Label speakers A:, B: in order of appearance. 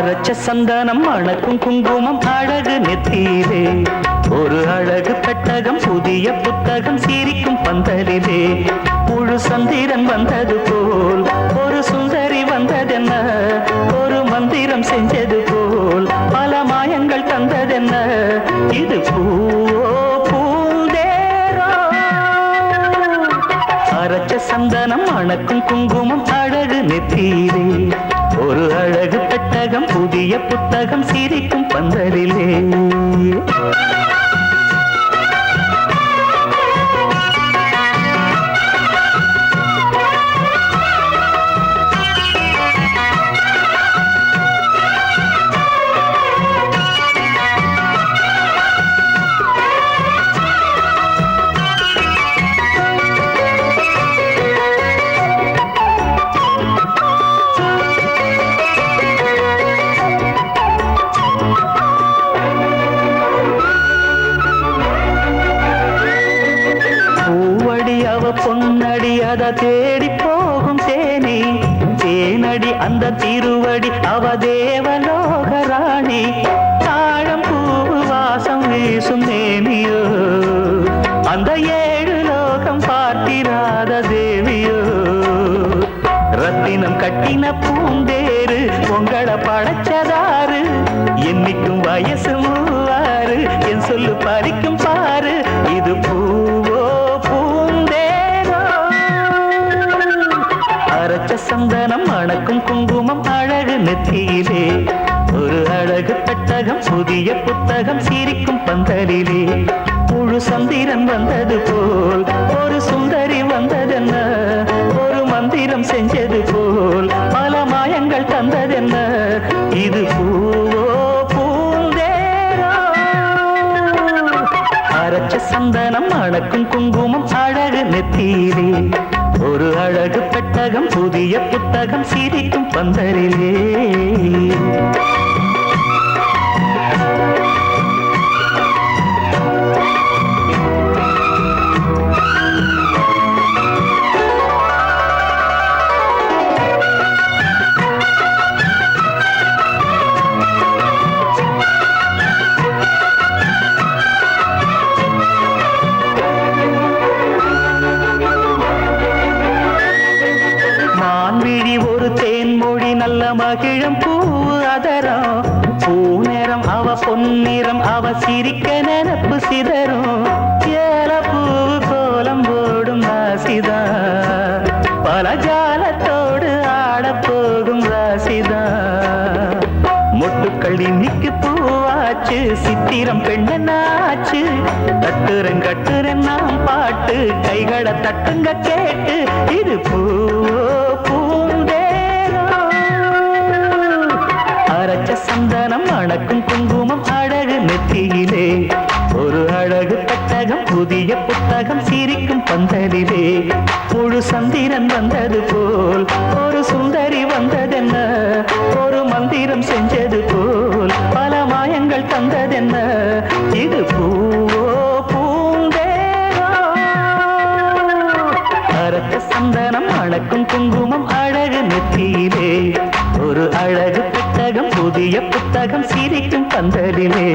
A: அரைச்ச சந்தனம் மணக்கும் குங்குமம் அழகு நெத்தியிலே ஒரு அழகு பெட்டகம் புதிய புத்தகம் சிரிக்கும் பந்தலிலே முழு சந்திரன் வந்தது போல் ஒரு சுந்தரி வந்ததென்ன ஒரு மந்திரம் செஞ்சது போல் பல மாயங்கள் தந்ததென்ன இது பூவோ பூந்தேரோ அரைச்ச சந்தனம் மணக்கும் குங்குமம் அழகு நெத்தியிலே ஒரு அழகு பெட்டகம் புதிய புத்தகம் சிரிக்கும் பந்தலிலே பொன்னடி அத தேடி போகும் தேனி தேனடி அந்த திருவடி அவ தேவலோக ராணி தாழம் பூ வாசம் வீசும் தேனியோ அந்த ஏழு லோகம் பார்த்திராத தேவியோ ரத்தினம் கட்டின பூந்தேரு உங்களை படைச்சதாரு என்னைக்கும் வயசு மூவாரு என் சொல்லு பறிக்கும் பாரு இது பூவோ அரைச்ச சந்தனம் மணக்கும் குங்குமம் அழகு நெத்தியிலே ஒரு அழகு பெட்டகம் புதிய புத்தகம் சிரிக்கும் பந்தலிலே முழு சந்திரன் வந்தது போல் ஒரு சுந்தரி வந்ததென்ன ஒரு மந்திரம் செஞ்சது போல் பல மாயங்கள் தந்ததென்ன இது பூவோ பூந்தேரோ அரைச்ச சந்தனம் மணக்கும் குங்குமம் அழகு நெத்தியிலே ஒரு அழகு பெட்டகம் புதிய புத்தகம் சிரிக்கும் பந்தரிலே ஒரு தேன்மொழி நல்ல மகிழம் பூ அதரம் பூநேரம் அவ பொன்னிறம் அவ சிரிக்க நினப்பு சிதறும் ஏல பூ கோலம் போடும் ராசிதா பல ஜாலத்தோடு ஆட போகும் ராசிதா மொட்டுக்கள் இன்னைக்கு பூவாச்சு சித்திரம் பெண்ணாச்சு தட்டுறன் கட்டுறன் நாம் பாட்டு கைகளை தட்டுங்க கேட்டு இது பூவோ அரைச்ச சந்தனம் மணக்கும் குங்குமம் அழகு நெத்தியிலே ஒரு அழகு பெட்டகம் புதிய புத்தகம் சிரிக்கும் பந்தலிலே முழு சந்திரன் வந்தது போல் ஒரு சுந்தரி வந்ததென்ன ஒரு மந்திரம் செஞ்சது போல் பல மாயங்கள் தந்ததென்ன இது பூவோ பூந்தேரோ அரைச்ச சந்தனம் மணக்கும் குங்குமம் அழகு நெத்தியிலே ஒரு அழகு புத்தகம் புதிய புத்தகம் சிரிக்கும் பந்தலிலே